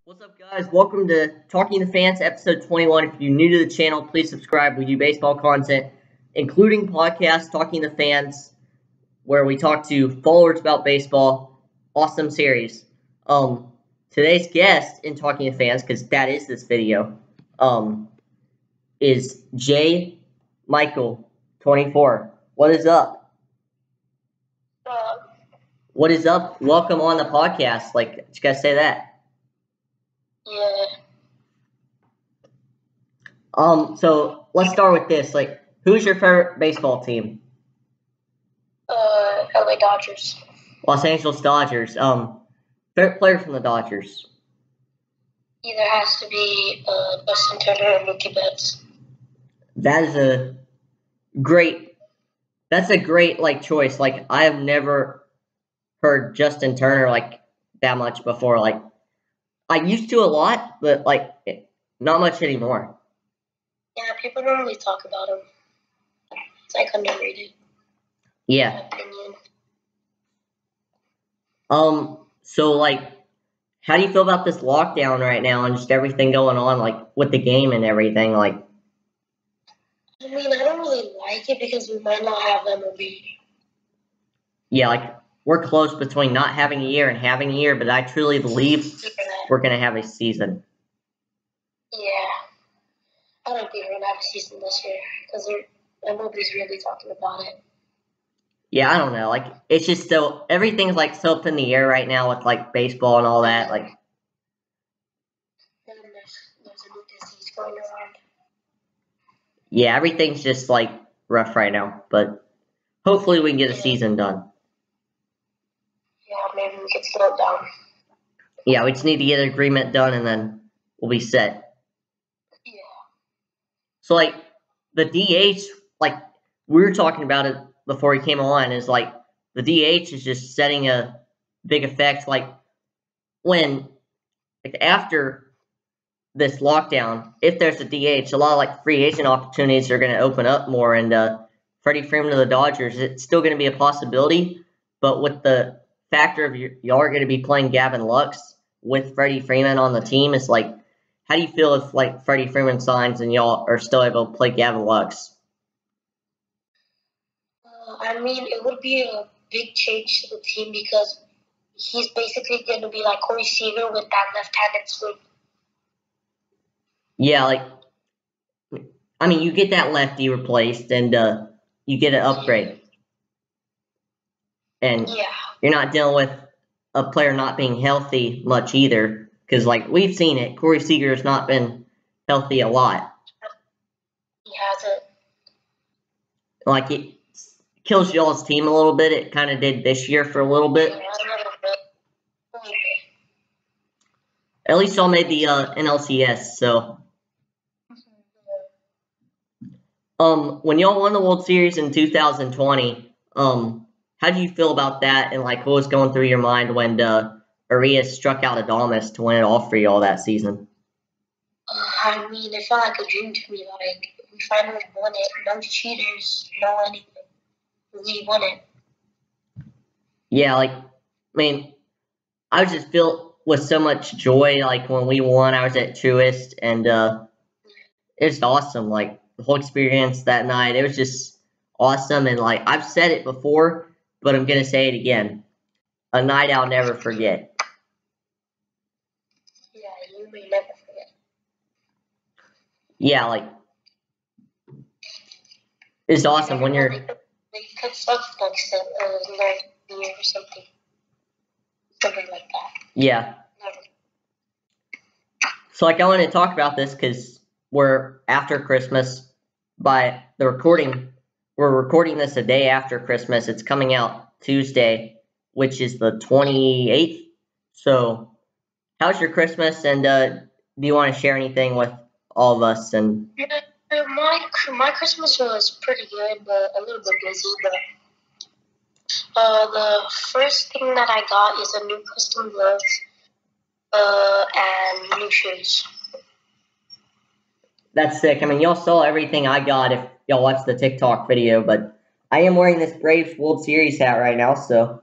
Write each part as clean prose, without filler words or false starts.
What's up, guys? Welcome to Talking to Fans, episode 21. If you're new to the channel, please subscribe. We do baseball content, including podcasts, Talking to Fans, where we talk to followers about baseball. Awesome series. Today's guest in Talking to Fans, because that is this video, is J. Michael, 24. What is up? What is up? Welcome on the podcast. You guys say that? Yeah. So let's start with this. Who's your favorite baseball team? LA Dodgers. Los Angeles Dodgers. Favorite player from the Dodgers? Either has to be Dustin Turner or Mookie Betts. That's a great choice. I have never heard Justin Turner that much before. I used to a lot, but not much anymore. Yeah, people don't really talk about him. It's underrated. Yeah. In my opinion. So how do you feel about this lockdown right now and just everything going on, with the game and everything? I don't really like it because we might not have MLB. Yeah, we're close between not having a year and having a year, but I truly believe we're going to have a season. Yeah. I don't think we're going to have a season this year because MLB's really talking about it. Yeah, I don't know. It's just everything's so up in the air right now with baseball and all that. And there's a new disease going around. Yeah, everything's just rough right now, but hopefully we can get a season done. Yeah, maybe we can slow it down. Yeah, we just need to get an agreement done and then we'll be set. Yeah. So the DH, we were talking about it before he came on, is the DH is just setting a big effect. When after this lockdown, if there's a DH, a lot of free agent opportunities are going to open up more, and Freddie Freeman to the Dodgers, it's still going to be a possibility, but with the factor of y'all are going to be playing Gavin Lux with Freddie Freeman on the team, it's how do you feel if Freddie Freeman signs and y'all are still able to play Gavin Lux? It would be a big change to the team because he's basically going to be like Corey Seager with that left-handed swing. Yeah, you get that lefty replaced and you get an upgrade. And yeah, you're not dealing with a player not being healthy much either. Because, we've seen it. Corey Seager has not been healthy a lot. He hasn't. It kills y'all's team a little bit. It kind of did this year for a little bit. Yeah, a little bit. At least y'all made the NLCS, so. When y'all won the World Series in 2020, how do you feel about that? And what was going through your mind when Arias struck out Adames to win it all for y'all that season? It felt like a dream to me. We finally won it. No cheaters, no anything. We won it. Yeah, I was just filled with so much joy. When we won, I was at Truist, and it was awesome. The whole experience that night, it was just awesome. And I've said it before, but I'm gonna say it again. A night I'll never forget. Yeah, you may never forget. Yeah, it's awesome when you're. They could suck next year or something. Something like that. Yeah. Never. So I wanted to talk about this because we're after Christmas. By the recording, we're recording this a day after Christmas. It's coming out Tuesday, which is the 28th. So, how's your Christmas? And do you want to share anything with all of us? And my Christmas was pretty good, but a little bit busy. But the first thing that I got is a new custom glove and new shoes. That's sick. Y'all saw everything I got if y'all watched the TikTok video, but I am wearing this Braves World Series hat right now, so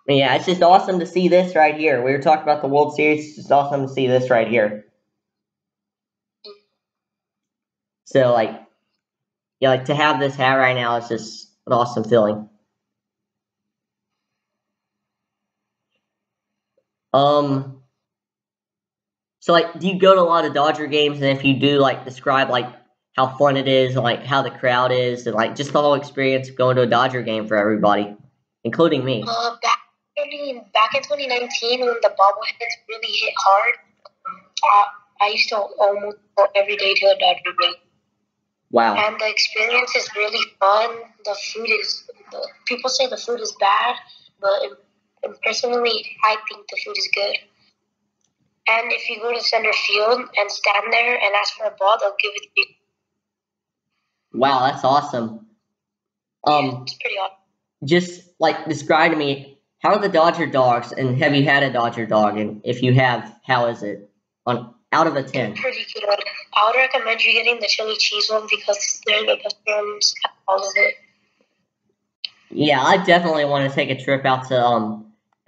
Yeah, it's just awesome to see this right here. We were talking about the World Series. It's just awesome to see this right here. So, like, yeah, like to have this hat right now is just an awesome feeling. So like, do you go to a lot of Dodger games? And if you do, like, describe like how fun it is, and, like how the crowd is, and like just the whole experience of going to a Dodger game for everybody, including me. Back in 2019, when the bobbleheads really hit hard, I used to almost go every day to a Dodger game. Wow. And the experience is really fun. People say the food is bad, but personally, I think the food is good. And if you go to center field and stand there and ask for a ball, they'll give it to you. Wow, that's awesome. It's pretty awesome. Just like describe to me, how are the Dodger dogs, and have you had a Dodger dog? And if you have, how is it on out of a 10? Pretty good. I would recommend you getting the chili cheese one because they're the best ones out of all of it. Yeah, I definitely want to take a trip out to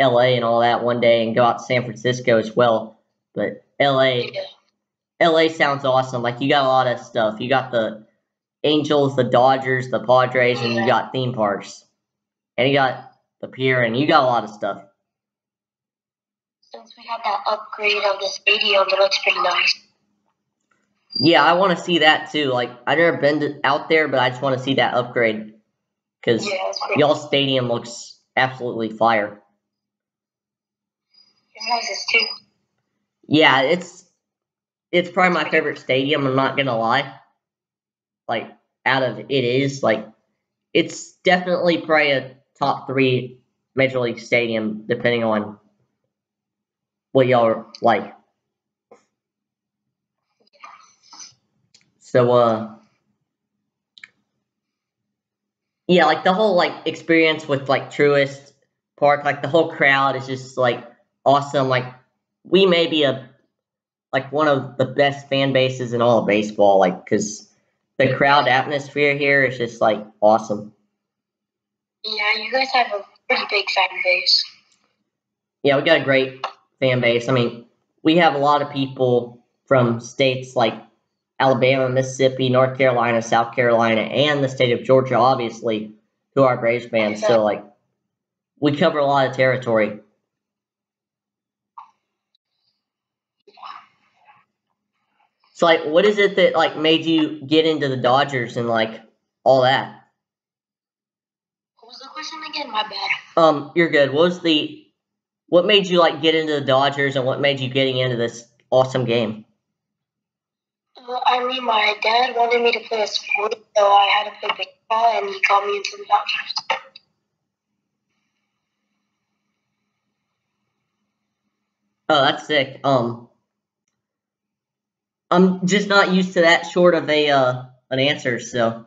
LA and all that one day, and go out to San Francisco as well. But LA sounds awesome. Like, you got a lot of stuff. You got the Angels, the Dodgers, the Padres, and you got theme parks. And you got the pier, and you got a lot of stuff. Since we had that upgrade of the stadium, it looks pretty nice. Yeah, I want to see that too. Like, I've never been out there, but I just want to see that upgrade. Because y'all's stadium looks absolutely fire. It's nice too. Yeah, it's probably my favorite stadium, I'm not gonna lie. Like, out of it is, like, it's definitely probably a top 3 Major League stadium, depending on what y'all like. So, yeah, like the whole like experience with like Truist Park, like the whole crowd is just like awesome. Like, we may be one of the best fan bases in all of baseball, like, because the crowd atmosphere here is just like awesome. Yeah, you guys have a pretty big fan base. Yeah, we got a great fan base. I mean, we have a lot of people from states like Alabama, Mississippi, North Carolina, South Carolina, and the state of Georgia, obviously, who are Braves fans. So, like, we cover a lot of territory. So, like, what is it that, like, made you get into the Dodgers and, like, all that? What was the question again? My bad. You're good. What made you, like, get into the Dodgers, and what made you getting into this awesome game? I mean, my dad wanted me to play a sport, so I had to play baseball, and he got me into the Dodgers. Oh, that's sick. I'm just not used to that short of an answer, so,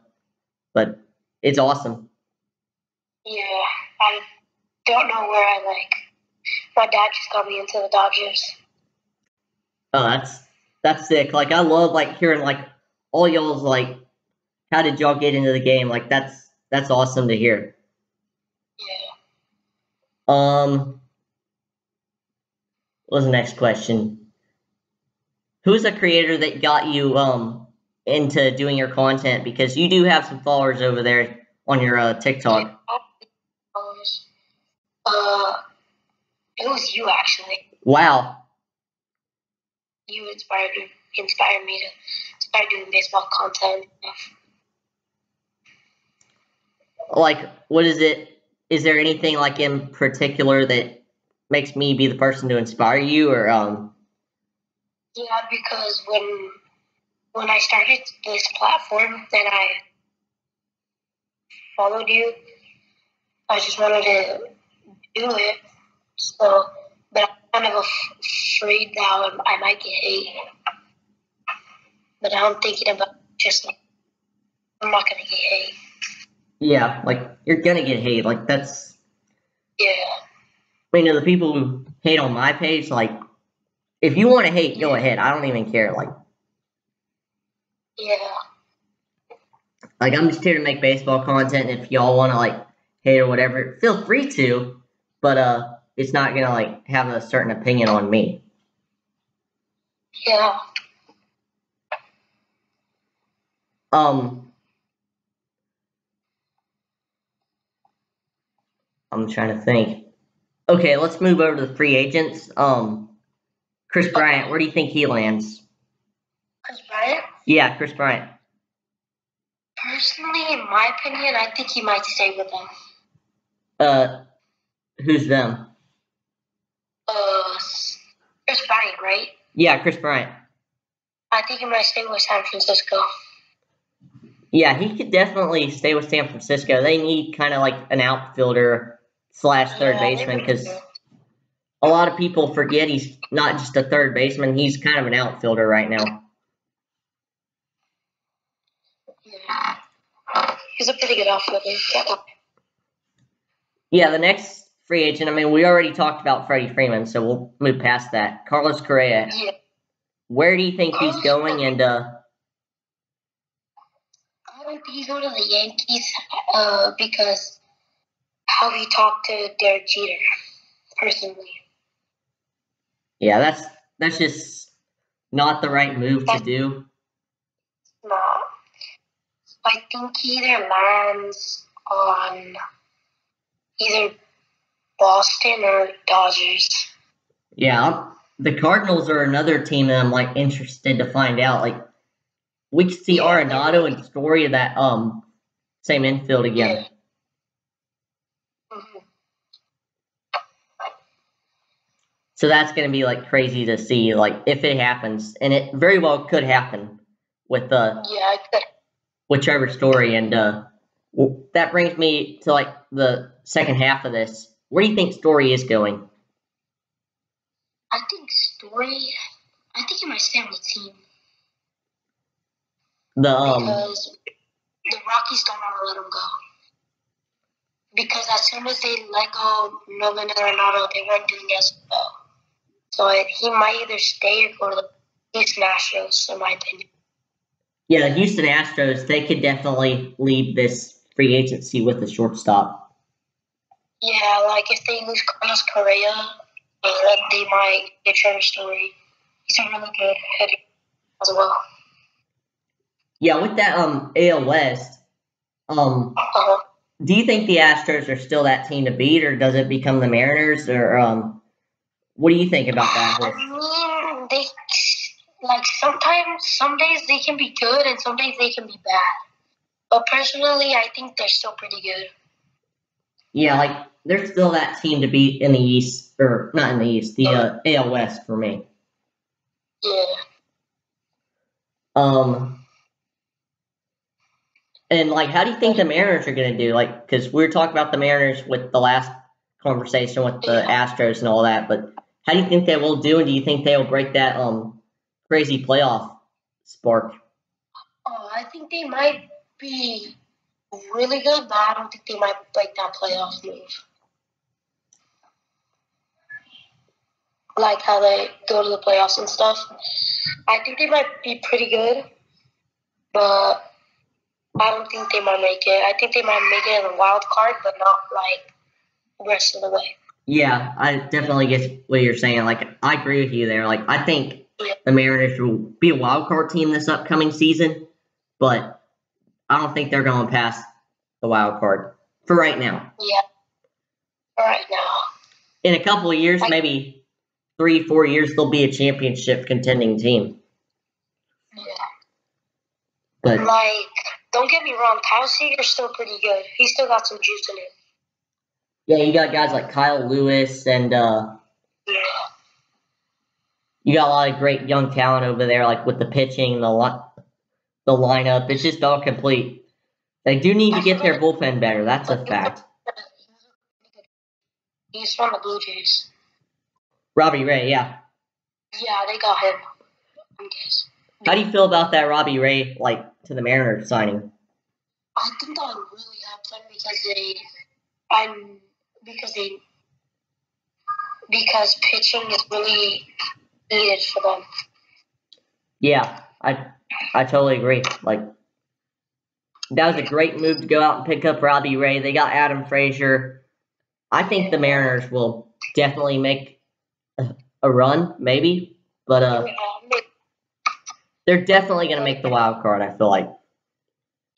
but it's awesome. Yeah, I don't know where I like. My dad just got me into the Dodgers. Oh, that's sick. Like, I love like hearing like all y'all's like, how did y'all get into the game? Like, that's awesome to hear. Yeah. What was the next question? Who's the creator that got you into doing your content? Because you do have some followers over there on your TikTok. It was you, actually. Wow. You inspired me to start doing baseball content. Like, what is it? Is there anything like in particular that makes me be the person to inspire you, or Yeah, because when I started this platform and I followed you, I just wanted to do it. So, but I'm kind of afraid that I might get hate. But now I'm thinking about just like, I'm not gonna get hate. Yeah, like, you're gonna get hate. Like, that's. Yeah. I mean, the people who hate on my page, like, if you want to hate, go ahead. I don't even care. Like, yeah. Like, I'm just here to make baseball content. And if y'all want to like hate or whatever, feel free to. but it's not gonna like have a certain opinion on me. Yeah. I'm trying to think. Okay, let's move over to the free agents. Chris Bryant, where do you think he lands? Chris Bryant? Yeah, Chris Bryant. Personally, in my opinion, I think he might stay with them. Who's them? Chris Bryant, right? Yeah, Chris Bryant. I think he might stay with San Francisco. Yeah, he could definitely stay with San Francisco. They need kind of like an outfielder / third baseman because a lot of people forget he's not just a third baseman. He's kind of an outfielder right now. Yeah. He's a pretty good outfielder. Yeah, the next free agent, I mean, we already talked about Freddie Freeman, so we'll move past that. Carlos Correa. Yeah. Where do you think he's going? And I don't think he's going to the Yankees because how he talked to Derek Jeter, personally. Yeah, that's just not the right move to do. No. I think he either lands on either Boston or Dodgers. Yeah, the Cardinals are another team that I'm like interested to find out. Like, we could see Arenado and Story of that same infield again. Yeah. Mm-hmm. So that's going to be like crazy to see, like if it happens, and it very well could happen with Trevor Story, and that brings me to like the second half of this. Where do you think Story is going? I think he might stay on the team. Because the Rockies don't want to let him go. Because as soon as they let go Nolan Arenado, they weren't doing as well. So he might either stay or go to the Houston Astros, in my opinion. Yeah, the Houston Astros, they could definitely lead this free agency with a shortstop. Yeah, like if they lose Carlos Correa, they might get Trevor Story. He's a really good hitter as well. Yeah, with that AL West, do you think the Astros are still that team to beat, or does it become the Mariners, or what do you think about that? I mean, they like sometimes, some days they can be good and some days they can be bad. But personally, I think they're still pretty good. Yeah, like they're still that team to beat in the East, or not in the East, the AL West for me. Yeah. And like, how do you think the Mariners are going to do? Like, because we were talking about the Mariners with the last conversation with the Astros and all that, but how do you think they will do? And do you think they will break that crazy playoff spark? Oh, I think they might be really good, but I don't think they might break that playoff move. Like how they go to the playoffs and stuff. I think they might be pretty good, but I don't think they might make it. I think they might make it in a wild card, but not like the rest of the way. Yeah, I definitely get what you're saying. Like, I agree with you there. Like, I think the Mariners will be a wild card team this upcoming season, but I don't think they're going past the wild card for right now. Yeah, for right now. In a couple of years, maybe 3-4 years, they'll be a championship contending team. Yeah. But like, don't get me wrong, Kyle Seager's still pretty good. He's still got some juice in it. Yeah, you got guys like Kyle Lewis, and you got a lot of great young talent over there, like with the pitching, the lineup. It's just all complete. They do need to get their bullpen better. That's a fact. He's from the Blue Jays. Robbie Ray, yeah. Yeah, they got him. How do you feel about that Robbie Ray, like, to the Mariners signing? I think that would really help them because pitching is really needed for them. Yeah, I totally agree. Like, that was a great move to go out and pick up Robbie Ray. They got Adam Frazier. I think the Mariners will definitely make a run, maybe, but they're definitely going to make the wild card. I feel like.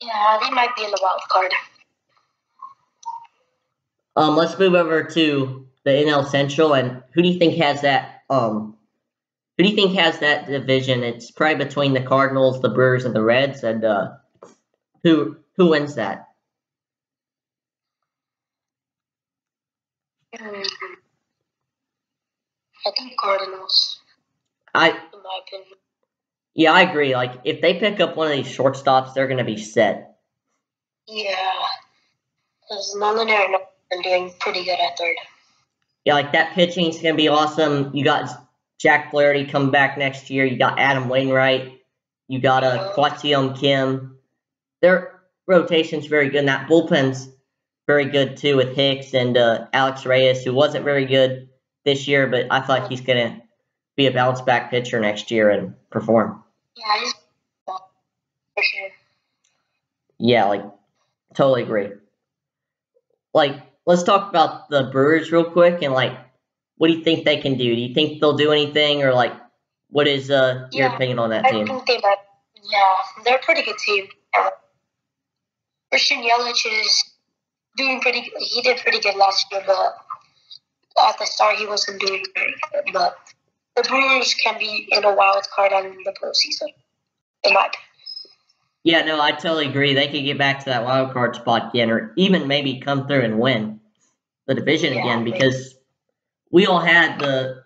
Yeah, they might be in the wild card. Let's move over to the NL Central, and who do you think has that? Who do you think has that division? It's probably between the Cardinals, the Brewers, and the Reds. And who wins that? I think Cardinals. In my opinion. Yeah, I agree. Like if they pick up one of these shortstops, they're going to be set. Yeah, because Nolan Arenado been doing pretty good at third. Yeah, like that pitching is going to be awesome. You got Jack Flaherty coming back next year. You got Adam Wainwright. You got Kwatium Kim. Their rotation's very good. And that bullpen's very good too with Hicks and Alex Reyes, who wasn't very good this year, but I thought he's going to be a bounce back pitcher next year and perform. Yeah, he's for sure. Yeah, like totally agree. Like, let's talk about the Brewers real quick and like, what do you think they can do? Do you think they'll do anything, or like, what is your opinion on that team? I think they might. Yeah, they're a pretty good team. Christian Yelich is doing pretty good. He did pretty good last year, but at the start he wasn't doing very good. But the Brewers can be in a wild card on the postseason, in my opinion. Yeah, no, I totally agree. They could get back to that wild card spot again, or even maybe come through and win the division again, because we all had the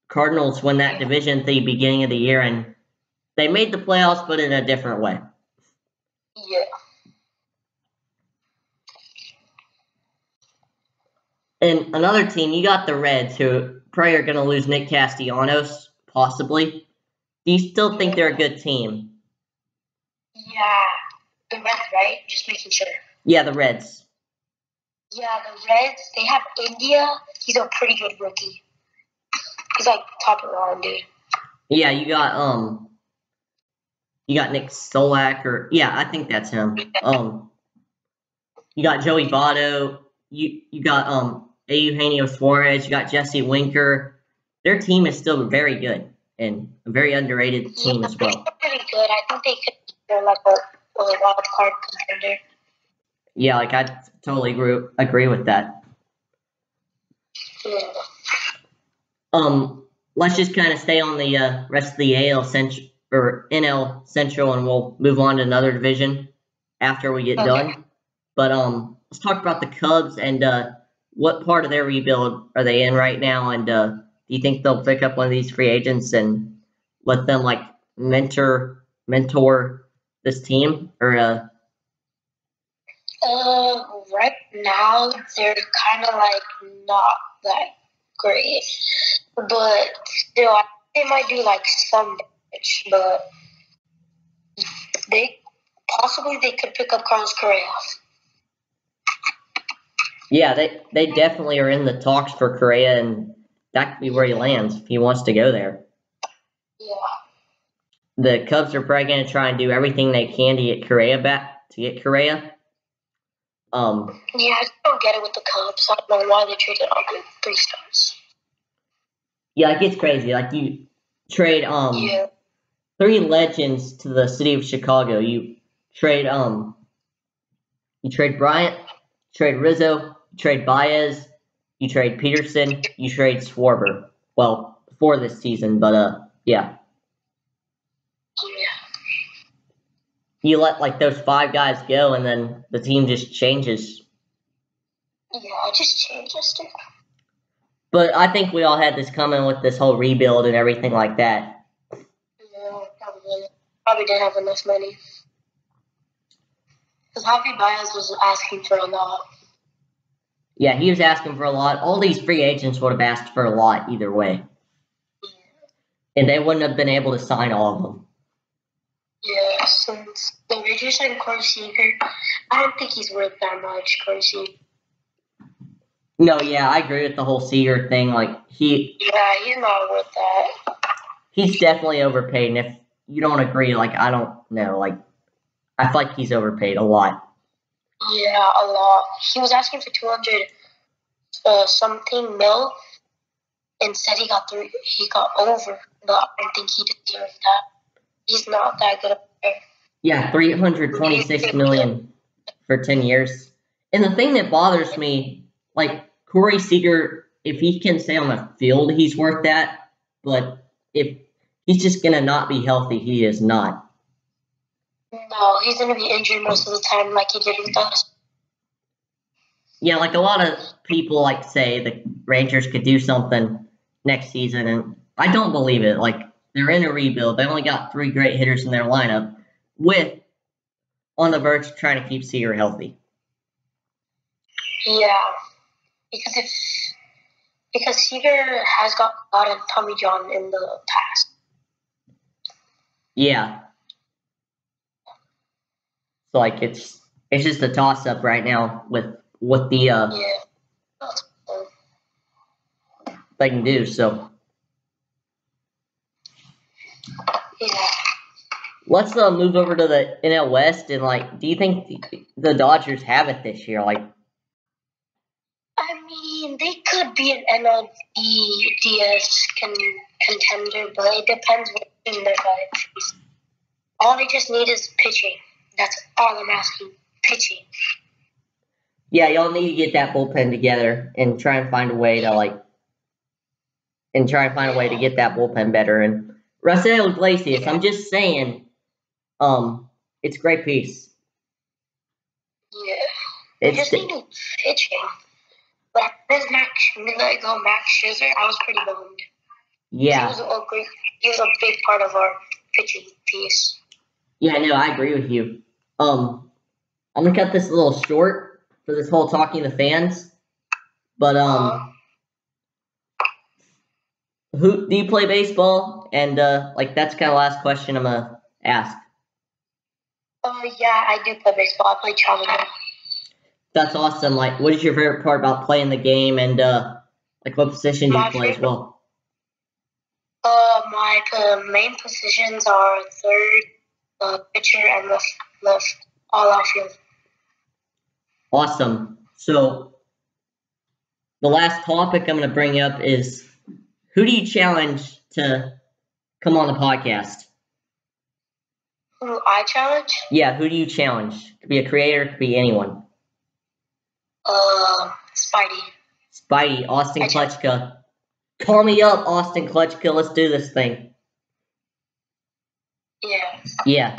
Cardinals win that division at the beginning of the year, and they made the playoffs, but in a different way. Yeah. And another team, you got the Reds, who probably are going to lose Nick Castellanos, possibly. Do you still think they're a good team? Yeah. The Reds, right? Just making sure. Yeah, the Reds. Yeah, the Reds, they have India. He's a pretty good rookie. He's like top of the line, dude. Yeah, you got Nick Solak, or yeah, I think that's him. You got Joey Votto. You got Eugenio Suarez. You got Jesse Winker. Their team is still very good and a very underrated team as well. They're pretty good. I think they could be like a wild card contender. Yeah, like I totally agree with that. Yeah. Let's just kind of stay on the rest of the AL Central or NL Central, and we'll move on to another division after we get done. But let's talk about the Cubs and what part of their rebuild are they in right now, and do you think they'll pick up one of these free agents and let them like mentor this team, or right now they're kind of like not that great, but still, I think they might do like some damage. But they could pick up Carlos Correa. Yeah, they definitely are in the talks for Correa, and that could be where he lands if he wants to go there. Yeah. The Cubs are probably going to try and do everything they can to get Correa back. Yeah, I just don't get it with the Cubs. I don't know why they traded all the 3 stars. Yeah, it gets crazy. Like you trade 3 legends to the city of Chicago. You trade Bryant, you trade Rizzo, you trade Baez, you trade Peterson, you trade Schwarber. Well, for this season, but yeah. You let like those 5 guys go, and then the team just changes. Yeah, it just changes, dude. But I think we all had this coming with this whole rebuild and everything like that. Yeah, probably didn't have enough money. Because Javi Baez was asking for a lot. Yeah, he was asking for a lot. All these free agents would have asked for a lot either way. Yeah. And they wouldn't have been able to sign all of them. Yeah, since the Rangers and Corey Seager, I don't think he's worth that much, Corey Seager. No, yeah, I agree with the whole Seager thing. Like yeah, he's not worth that. He's definitely overpaid, and if you don't agree, like I don't know, like I feel like he's overpaid a lot. Yeah, a lot. He was asking for something mil. Instead, he got over, but I don't think he deserved that. He's not that good a player. Yeah, $326 million for 10 years. And the thing that bothers me, like Corey Seager, if he can stay on the field, he's worth that. But if he's just gonna not be healthy, he is not. No, he's gonna be injured most of the time, like he did with us. Yeah, like a lot of people like say the Rangers could do something next season, and I don't believe it. Like they're in a rebuild. They only got 3 great hitters in their lineup, with on the verge of trying to keep Seager healthy. Yeah, because Seager has got a lot of Tommy John in the past. Yeah. So like it's just a toss up right now with what the they can do. So yeah. Let's move over to the NL West, and like, do you think the Dodgers have it this year? Like, I mean, they could be an NLDS contender, but it depends what team they're going to face. All they just need is pitching. That's all I'm asking. Pitching. Yeah, y'all need to get that bullpen together and try and find a way to get that bullpen better. And Raisel Iglesias, I'm just saying, it's a great piece. Yeah. They just need to pitching. But when they let go Max Scherzer, I was pretty bummed. Yeah. He was a big part of our pitching piece. Yeah, no, I agree with you. I'm gonna cut this a little short for this whole talking to fans. But who do you play baseball? And like that's kind of the last question I'm gonna ask. Yeah, I do play baseball. I play travel ball. That's awesome. Like, what is your favorite part about playing the game, and like what position do you play as well? My main positions are third, pitcher, and left, all outfield. Awesome. So the last topic I'm going to bring up is, who do you challenge to come on the podcast? Who I challenge? Yeah, who do you challenge? It could be a creator, it could be anyone. Spidey. Spidey, Austin Clutchka. Call me up, Austin Clutchka. Let's do this thing. Yeah. Yeah.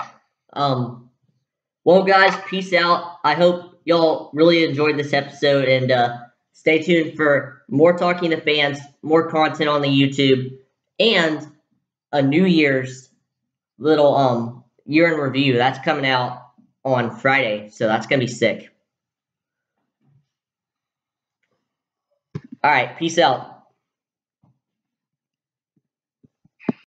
Well, guys, peace out. I hope y'all really enjoyed this episode, and stay tuned for more talking to fans, more content on the YouTube, and a New Year's little year in review. That's coming out on Friday, so that's gonna be sick. All right, peace out.